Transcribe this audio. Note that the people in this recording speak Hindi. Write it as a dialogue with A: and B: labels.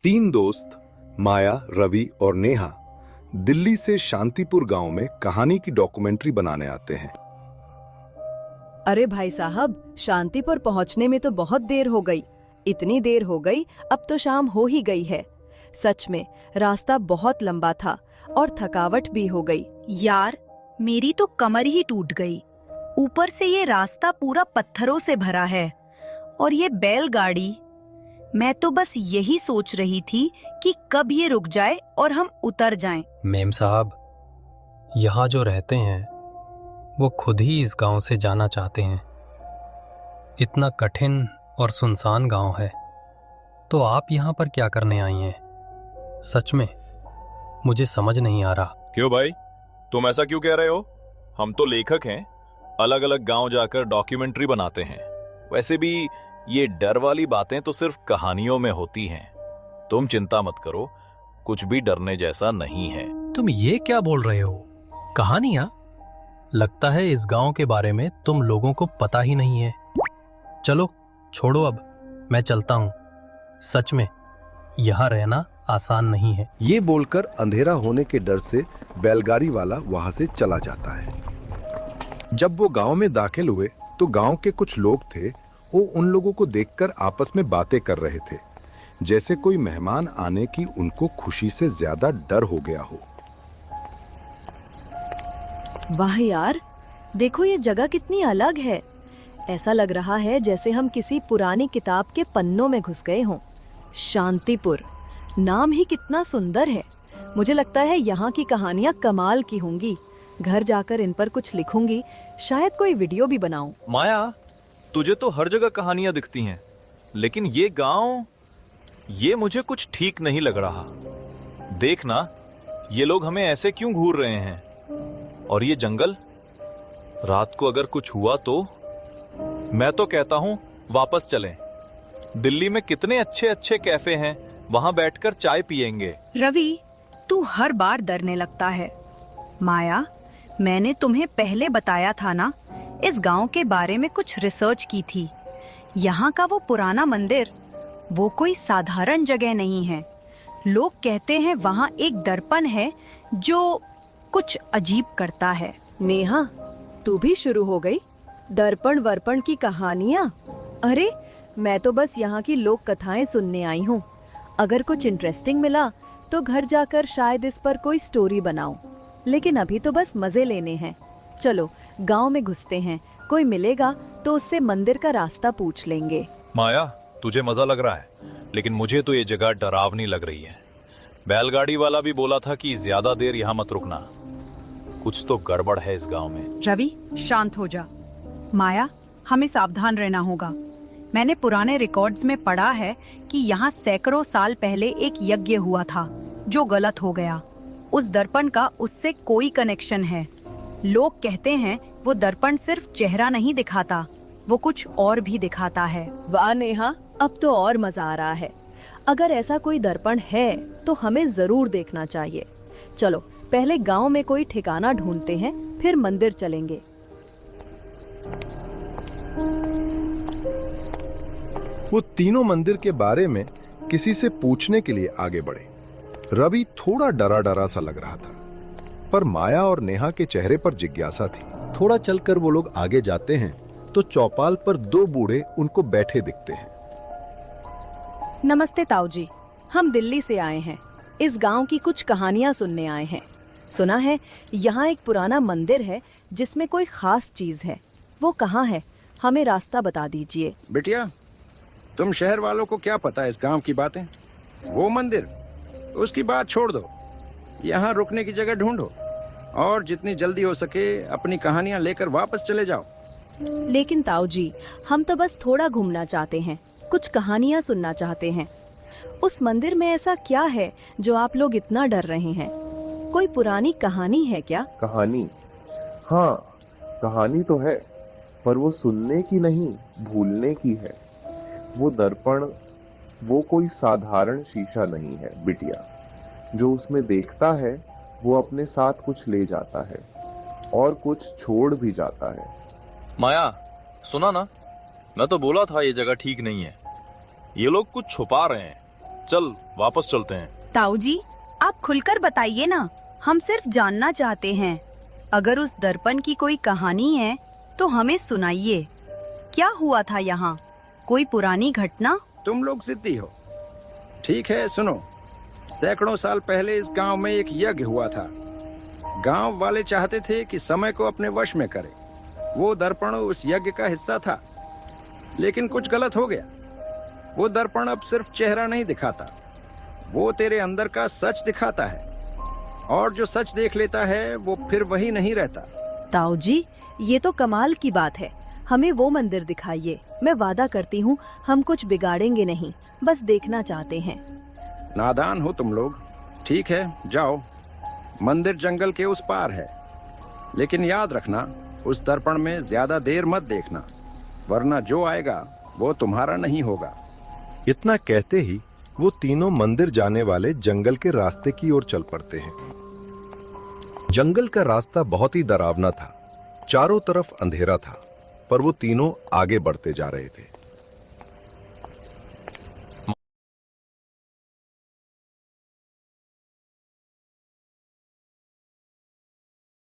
A: तीन दोस्त माया, रवि और नेहा दिल्ली से शांतिपुर गांव में कहानी की डॉक्यूमेंट्री बनाने आते हैं।
B: अरे भाई साहब, शांतिपुर पहुंचने में तो बहुत देर हो गई। इतनी देर हो गई, अब तो शाम हो ही गई है। सच में रास्ता बहुत लंबा था और थकावट भी हो गई।
C: यार, मेरी तो कमर ही टूट गई। ऊपर से ये रास्ता पूरा पत्थरों से भरा है और ये बैलगाड़ी। मैं तो बस यही सोच रही थी कि कब ये रुक जाए और हम उतर जाएं।
D: मेम साहब, यहाँ जो रहते हैं वो खुद ही इस गांव से जाना चाहते हैं। इतना कठिन और सुनसान गांव है, तो आप यहाँ पर क्या करने आई हैं? सच में मुझे समझ नहीं आ रहा।
E: क्यों भाई, तुम ऐसा क्यों कह रहे हो? हम तो लेखक हैं, अलग अलग गांव जाकर डॉक्यूमेंट्री बनाते हैं। वैसे भी ये डर वाली बातें तो सिर्फ कहानियों में होती हैं। तुम चिंता मत करो, कुछ भी डरने जैसा नहीं है।
D: तुम ये क्या बोल रहे हो? कहानियां? लगता है इस गांव के बारे में तुम लोगों को पता ही नहीं है। चलो छोड़ो, अब मैं चलता हूँ। सच में यहाँ रहना आसान नहीं है।
A: ये बोलकर अंधेरा होने के डर से बैलगाड़ी वाला वहां से चला जाता है। जब वो गांव में दाखिल हुए तो गांव के कुछ लोग थे, वो उन लोगों को देखकर आपस में बातें कर रहे थे, जैसे कोई मेहमान आने की उनको खुशी से ज्यादा डर हो गया हो।
B: वाह यार, देखो ये जगह कितनी अलग है। ऐसा लग रहा है जैसे हम किसी पुरानी किताब के पन्नों में घुस गए हों। शांतिपुर नाम ही कितना सुंदर है। मुझे लगता है यहाँ की कहानियाँ कमाल की होंगी। घर जाकर इन पर कुछ लिखूंगी, शायद कोई वीडियो भी बनाऊं।
E: माया, तुझे तो हर जगह कहानियां दिखती हैं, लेकिन ये गांव, ये मुझे कुछ ठीक नहीं लग रहा। देखना, ये लोग हमें ऐसे क्यों घूर रहे हैं? और ये जंगल, रात को अगर कुछ हुआ तो? मैं तो कहता हूं वापस चलें। दिल्ली में कितने अच्छे अच्छे कैफे हैं, वहां बैठकर चाय पिएंगे।
C: रवि, तू हर बार डरने लगता है। माया, मैंने तुम्हें पहले बताया था ना, इस गांव के बारे में कुछ रिसर्च की थी। यहाँ का वो पुराना मंदिर, वो कोई साधारण जगह नहीं है। लोग कहते हैं वहाँ एक दर्पण है जो कुछ अजीब करता है।
B: नेहा, तू भी शुरू हो गई? दर्पण वर्पण की कहानियाँ? अरे, मैं तो बस यहाँ की लोक कथाएं सुनने आई हूँ। अगर कुछ इंटरेस्टिंग मिला तो घर जाकर शायद इस पर कोई स्टोरी बनाऊं, लेकिन अभी तो बस मजे लेने हैं। चलो गांव में घुसते हैं, कोई मिलेगा तो उससे मंदिर का रास्ता पूछ लेंगे।
E: माया, तुझे मजा लग रहा है, लेकिन मुझे तो ये जगह डरावनी लग रही है। बैलगाड़ी वाला भी बोला था कि ज्यादा देर यहाँ मत रुकना। कुछ तो गड़बड़ है इस गांव में।
C: रवि, शांत हो जा। माया, हमें सावधान रहना होगा। मैंने पुराने रिकॉर्ड्स में पढ़ा है कि यहाँ सैकड़ों साल पहले एक यज्ञ हुआ था जो गलत हो गया। उस दर्पण का उससे कोई कनेक्शन है। लोग कहते हैं वो दर्पण सिर्फ चेहरा नहीं दिखाता, वो कुछ और भी दिखाता है।
B: वाह नेहा, अब तो और मजा आ रहा है। अगर ऐसा कोई दर्पण है तो हमें जरूर देखना चाहिए। चलो पहले गांव में कोई ठिकाना ढूंढते हैं, फिर मंदिर चलेंगे।
A: वो तीनों मंदिर के बारे में किसी से पूछने के लिए आगे बढ़े। रवि थोड़ा डरा डरा सा लग रहा था, पर माया और नेहा के चेहरे पर जिज्ञासा थी। थोड़ा चलकर वो लोग आगे जाते हैं तो चौपाल पर दो बूढ़े उनको बैठे दिखते हैं।
B: नमस्ते ताऊ जी, हम दिल्ली से आए हैं। इस गांव की कुछ कहानियां सुनने आए हैं। सुना है यहाँ एक पुराना मंदिर है जिसमें कोई खास चीज है। वो कहाँ है? हमें रास्ता बता दीजिए।
F: बिटिया, तुम शहर वालों को क्या पता है इस गांव की बातें? वो मंदिर, उसकी बात छोड़ दो। यहाँ रुकने की जगह ढूंढो और जितनी जल्दी हो सके अपनी कहानियां लेकर वापस चले जाओ।
B: लेकिन ताऊ जी, हम तो बस थोड़ा घूमना चाहते हैं, कुछ कहानियां सुनना चाहते हैं। उस मंदिर में ऐसा क्या है जो आप लोग इतना डर रहे हैं? कोई पुरानी कहानी है क्या?
G: कहानी? हाँ, कहानी तो है, पर वो सुनने की नहीं, भूलने की है। वो दर्पण, वो कोई साधारण शीशा नहीं है बिटिया। जो उसमें देखता है वो अपने साथ कुछ ले जाता है और कुछ छोड़ भी जाता है।
E: माया, सुना ना, मैं तो बोला था ये जगह ठीक नहीं है। ये लोग कुछ छुपा रहे हैं। चल वापस चलते हैं।
C: ताऊ जी, आप खुलकर बताइए ना, हम सिर्फ जानना चाहते हैं। अगर उस दर्पण की कोई कहानी है तो हमें सुनाइए। क्या हुआ था यहाँ? कोई पुरानी घटना?
F: तुम लोग जिद्दी हो। ठीक है, सुनो। सैकड़ों साल पहले इस गांव में एक यज्ञ हुआ था। गांव वाले चाहते थे कि समय को अपने वश में करे। वो दर्पण उस यज्ञ का हिस्सा था, लेकिन कुछ गलत हो गया। वो दर्पण अब सिर्फ चेहरा नहीं दिखाता, वो तेरे अंदर का सच दिखाता है। और जो सच देख लेता है वो फिर वही नहीं रहता।
B: ताऊ जी, ये तो कमाल की बात है। हमें वो मंदिर दिखाइए। मैं वादा करती हूँ हम कुछ बिगाड़ेंगे नहीं, बस देखना चाहते हैं।
F: नादान हो तुम लोग। ठीक है, जाओ। मंदिर जंगल के उस पार है, लेकिन याद रखना उस दर्पण में ज्यादा देर मत देखना, वरना जो आएगा वो तुम्हारा नहीं होगा।
A: इतना कहते ही वो तीनों मंदिर जाने वाले जंगल के रास्ते की ओर चल पड़ते हैं। जंगल का रास्ता बहुत ही डरावना था। चारों तरफ अंधेरा था, पर वो तीनों आगे बढ़ते जा रहे थे।